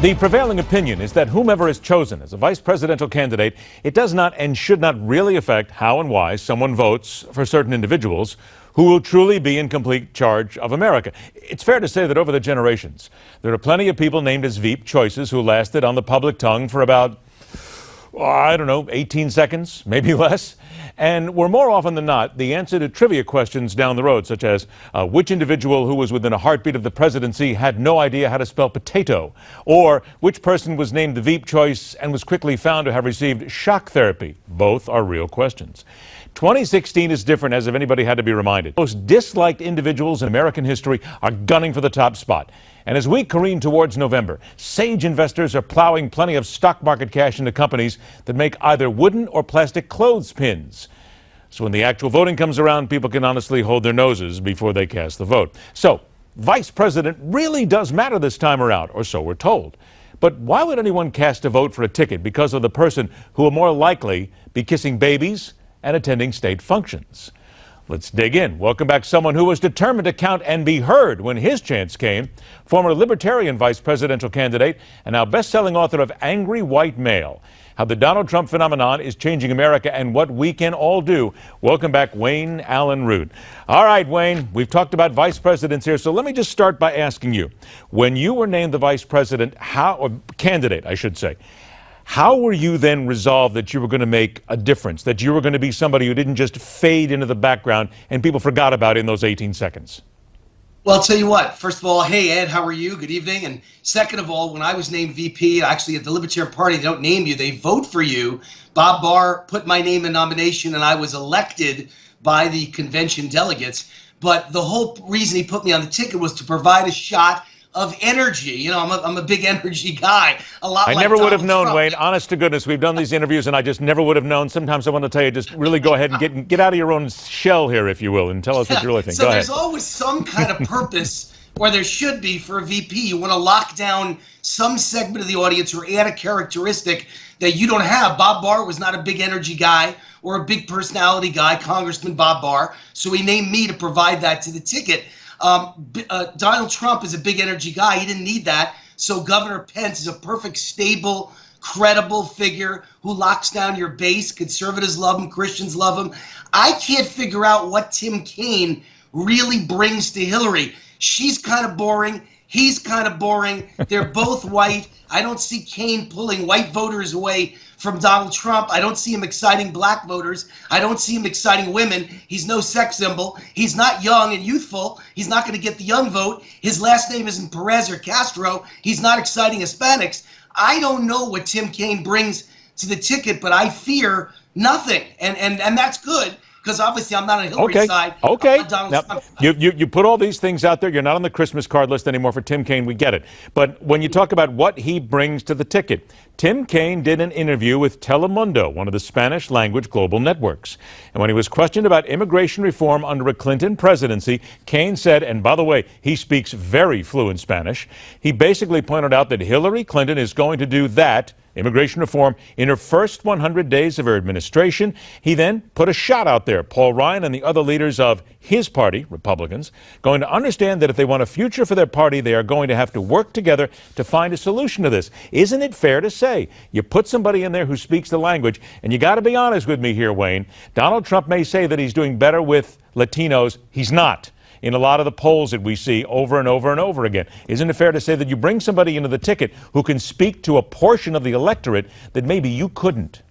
The prevailing opinion is that whomever is chosen as a vice presidential candidate, it does not and should not really affect how and why someone votes for certain individuals who will truly be in complete charge of America. It's fair to say that over the generations, there are plenty of people named as Veep choices who lasted on the public tongue for about, 18 seconds, maybe less, and were more often than not the answer to trivia questions down the road, such as which individual who was within a heartbeat of the presidency had no idea how to spell potato, or which person was named the Veep choice and was quickly found to have received shock therapy. Both are real questions. 2016 is different, as if anybody had to be reminded. Most disliked individuals in American history are gunning for the top spot. And as we careen towards November, sage investors are plowing plenty of stock market cash into companies that make either wooden or plastic clothespins. So when the actual voting comes around, people can honestly hold their noses before they cast the vote. So, vice president really does matter this time around, or so we're told. But why would anyone cast a vote for a ticket because of the person who will more likely be kissing babies and attending state functions? Let's dig in. Welcome back someone who was determined to count and be heard when his chance came. Former Libertarian vice presidential candidate and now best-selling author of Angry White Male: How the Donald Trump Phenomenon is Changing America and What We Can All Do. Welcome back, Wayne Allyn Root. All right, Wayne, we've talked about vice presidents here, so let me just start by asking you, when you were named the vice president, candidate, I should say, how were you then resolved that you were going to make a difference, that you were going to be somebody who didn't just fade into the background and people forgot about in those 18 seconds? Well, I'll tell you what. First of all, hey, Ed, how are you? Good evening. And second of all, when I was named VP, actually at the Libertarian Party, they don't name you, they vote for you. Bob Barr put my name in nomination and I was elected by the convention delegates. But the whole reason he put me on the ticket was to provide a shot of energy. You know, I'm a big energy guy. I never would have known, Wayne. Honest to goodness, we've done these interviews, and I just never would have known. Sometimes I want to tell you, just really go ahead and get out of your own shell here, if you will, and tell us what you really think. So go there's ahead. always some kind of purpose, or there should be, for a VP. You want to lock down some segment of the audience or add a characteristic that you don't have. Bob Barr was not a big energy guy or a big personality guy, Congressman Bob Barr. So he named me to provide that to the ticket. Donald Trump is a big energy guy. He didn't need that. So Governor Pence is a perfect, stable, credible figure who locks down your base. Conservatives love him. Christians love him. I can't figure out what Tim Kaine really brings to Hillary. She's kind of boring. He's kind of boring. They're both white. I don't see Kaine pulling white voters away from Donald Trump. I don't see him exciting black voters. I don't see him exciting women. He's no sex symbol. He's not young and youthful. He's not going to get the young vote. His last name isn't Perez or Castro. He's not exciting Hispanics. I don't know what Tim Kaine brings to the ticket, but I fear nothing. And that's good, because obviously I'm not on Hillary's side. Okay. Now, you put all these things out there. You're not on the Christmas card list anymore for Tim Kaine. We get it. But when you talk about what he brings to the ticket, Tim Kaine did an interview with Telemundo, one of the Spanish-language global networks. And when he was questioned about immigration reform under a Clinton presidency, Kaine said, and by the way, he speaks very fluent Spanish, he basically pointed out that Hillary Clinton is going to do that, immigration reform, in her first 100 days of her administration. He then put a shot out there. Paul Ryan and the other leaders of his party, Republicans, going to understand that if they want a future for their party, they are going to have to work together to find a solution to this. Isn't it fair to say you put somebody in there who speaks the language, and you got to be honest with me here, Wayne, Donald Trump may say that he's doing better with Latinos. He's not. In a lot of the polls that we see over and over and over again. Isn't it fair to say that you bring somebody into the ticket who can speak to a portion of the electorate that maybe you couldn't?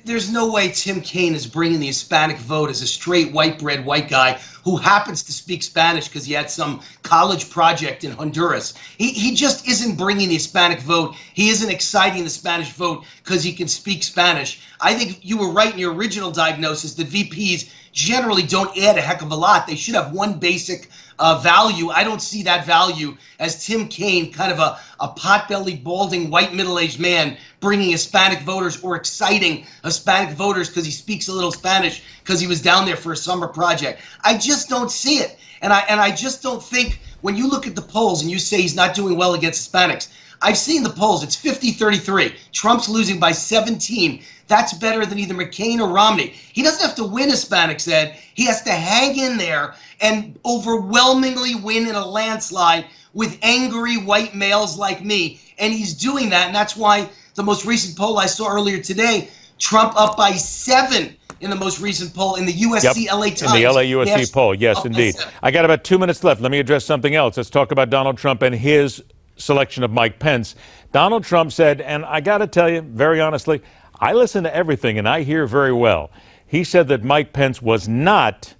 There's no way Tim Kaine is bringing the Hispanic vote as a straight white-bread white guy who happens to speak Spanish because he had some college project in Honduras. He just isn't bringing the Hispanic vote. He isn't exciting the Spanish vote because he can speak Spanish. I think you were right in your original diagnosis that VPs generally don't add a heck of a lot. They should have one basic value. I don't see that value as Tim Kaine, kind of a pot-bellied, balding, white middle-aged man bringing Hispanic voters or exciting Hispanic voters because he speaks a little Spanish because he was down there for a summer project. I just don't see it. And I just don't think, when you look at the polls and you say he's not doing well against Hispanics, I've seen the polls. It's 50-33. Trump's losing by 17. That's better than either McCain or Romney. He doesn't have to win, Hispanics said. He has to hang in there and overwhelmingly win in a landslide with angry white males like me. And he's doing that. And that's why the most recent poll I saw earlier today, Trump up by 7 in the most recent poll in the USC LA Times. In the LA USC poll, yes, indeed. I got about 2 minutes left. Let me address something else. Let's talk about Donald Trump and his selection of Mike Pence. Donald Trump said, and I got to tell you, very honestly, I listen to everything and I hear very well. He said that Mike Pence was not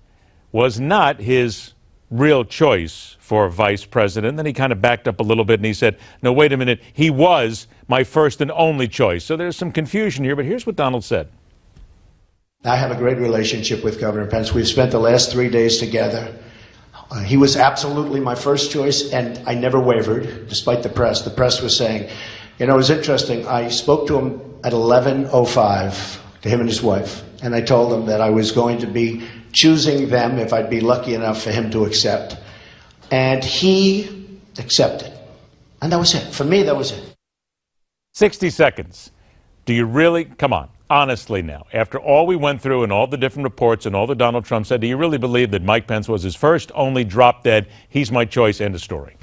his real choice for vice president. Then he kind of backed up a little bit and he said, no, wait a minute, he was my first and only choice. So there's some confusion here, but here's what Donald said. I have a great relationship with Governor Pence. We've spent the last 3 days together. He was absolutely my first choice, and I never wavered, despite the press. The press was saying, you know, it was interesting. I spoke to him at 11:05, to him and his wife, and I told him that I was going to be choosing them if I'd be lucky enough for him to accept. And he accepted. And that was it. For me, that was it. 60 seconds. Do you really, come on, honestly now, after all we went through and all the different reports and all that Donald Trump said, do you really believe that Mike Pence was his first, only, drop dead, he's my choice, end of story?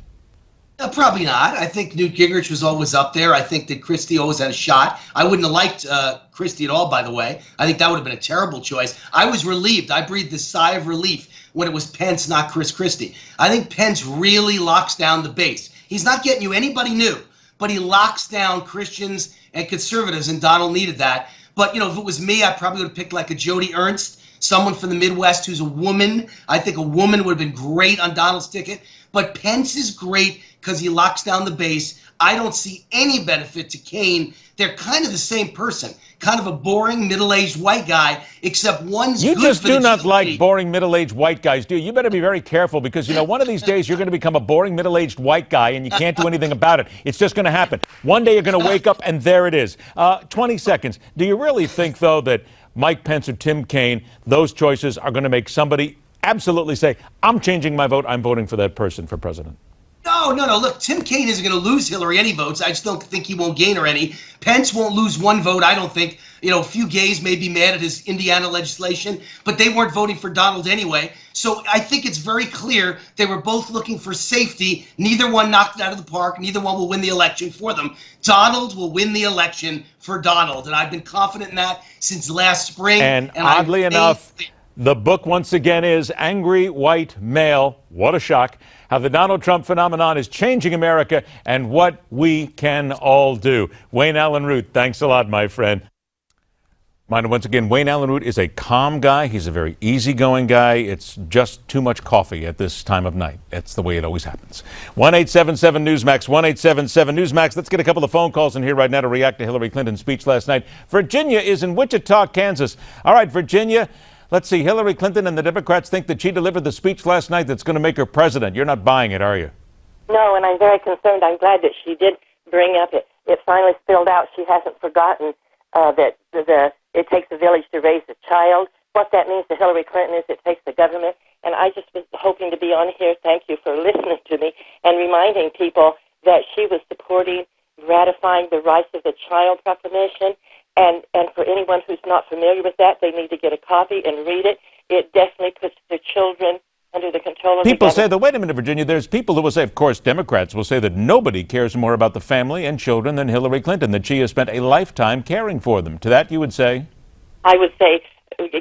Probably not. I think Newt Gingrich was always up there. I think that Christie always had a shot. I wouldn't have liked Christie at all, by the way. I think that would have been a terrible choice. I was relieved. I breathed a sigh of relief when it was Pence, not Chris Christie. I think Pence really locks down the base. He's not getting you anybody new, but he locks down Christians and conservatives, and Donald needed that. But, you know, if it was me, I probably would have picked like a Joni Ernst, someone from the Midwest who's a woman. I think a woman would have been great on Donald's ticket. But Pence is great because he locks down the base. I don't see any benefit to Kaine. They're kind of the same person, kind of a boring middle-aged white guy, except one's good for the GOP. You just do not like boring middle-aged white guys, do you? You better be very careful because, you know, one of these days you're going to become a boring middle-aged white guy and you can't do anything about it. It's just going to happen. One day you're going to wake up and there it is. 20 seconds. Do you really think, though, that Mike Pence or Tim Kaine, those choices are going to make somebody absolutely say, I'm changing my vote, I'm voting for that person for president? No. Look, Tim Kaine isn't going to lose Hillary any votes. I just don't think he won't gain her any. Pence won't lose one vote, I don't think. You know, a few gays may be mad at his Indiana legislation, but they weren't voting for Donald anyway. So I think it's very clear they were both looking for safety. Neither one knocked it out of the park. Neither one will win the election for them. Donald will win the election for Donald, and I've been confident in that since last spring. And oddly enough, the book once again is Angry White Male. What a shock. How the Donald Trump phenomenon is changing America and what we can all do. Wayne Allyn Root, thanks a lot, my friend. Mind once again, Wayne Allyn Root is a calm guy. He's a very easygoing guy. It's just too much coffee at this time of night. That's the way it always happens. 1-877-Newsmax, 1-877-Newsmax. Let's get a couple of phone calls in here right now to react to Hillary Clinton's speech last night. Virginia is in Wichita, Kansas. All right, Virginia. Let's see, Hillary Clinton and the Democrats think that she delivered the speech last night that's going to make her president. You're not buying it, are you? No, and I'm very concerned. I'm glad that she did bring up it. It finally spilled out. She hasn't forgotten that it takes a village to raise a child. What that means to Hillary Clinton is it takes the government. And I just was hoping to be on here. Thank you for listening to me and reminding people that she was supporting ratifying the Rights of the Child Proclamation. And for anyone who's not familiar with that, they need to get a copy and read it. It definitely puts the children under the control of the government. People say that, wait a minute, Virginia, there's people who will say, of course, Democrats will say that nobody cares more about the family and children than Hillary Clinton, that she has spent a lifetime caring for them. To that you would say? I would say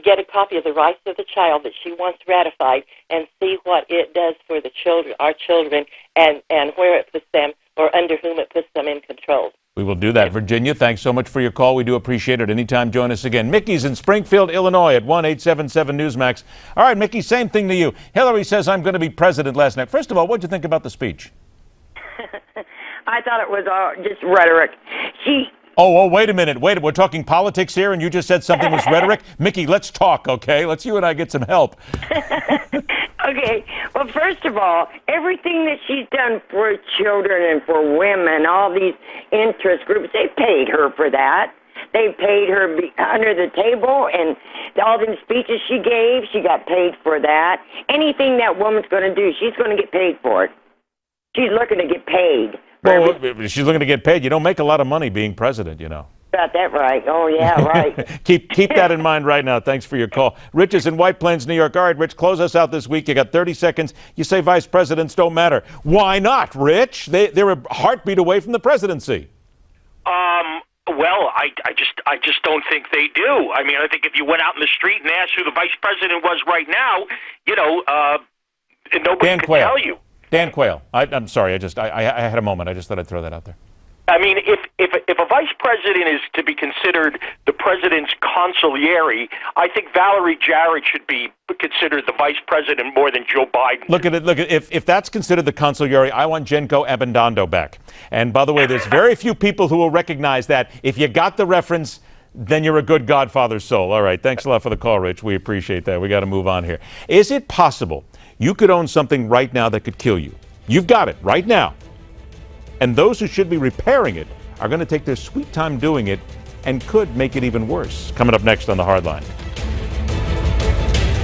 get a copy of the Rights of the Child that she wants ratified and see what it does for the children, our children, and where it puts them or under whom it puts them in control. We will do that. Virginia, thanks so much for your call. We do appreciate it. Anytime, join us again. Mickey's in Springfield, Illinois at 1-877-Newsmax. All right, Mickey, same thing to you. Hillary says I'm going to be president last night. First of all, what did you think about the speech? I thought it was just rhetoric. Oh, wait a minute. We're talking politics here, and you just said something was rhetoric? Mickey, let's talk, okay? Let's you and I get some help. Okay, well, first of all, everything that she's done for children and for women, all these interest groups, they paid her for that. They paid her under the table, and all the speeches she gave, she got paid for that. Anything that woman's going to do, she's going to get paid for it. She's looking to get paid Well, if she's looking to get paid. You don't make a lot of money being president, you know. Got that right. Oh, yeah, right. keep that in mind right now. Thanks for your call. Rich is in White Plains, New York. All right, Rich, close us out this week. You got 30 seconds. You say vice presidents don't matter. Why not, Rich? They're a heartbeat away from the presidency. Well, I just don't think they do. I mean, I think if you went out in the street and asked who the vice president was right now, nobody could tell you. Dan Quayle. I'm sorry. I had a moment. I just thought I'd throw that out there. I mean, if a vice president is to be considered the president's consigliere, I think Valerie Jarrett should be considered the vice president more than Joe Biden. Look at it. If that's considered the consigliere, I want Genco Abendando back. And by the way, there's very few people who will recognize that. If you got the reference, then you're a good Godfather soul. All right. Thanks a lot for the call, Rich. We appreciate that. We got to move on here. Is it possible you could own something right now that could kill you? You've got it right now. And those who should be repairing it are going to take their sweet time doing it and could make it even worse. Coming up next on The Hardline.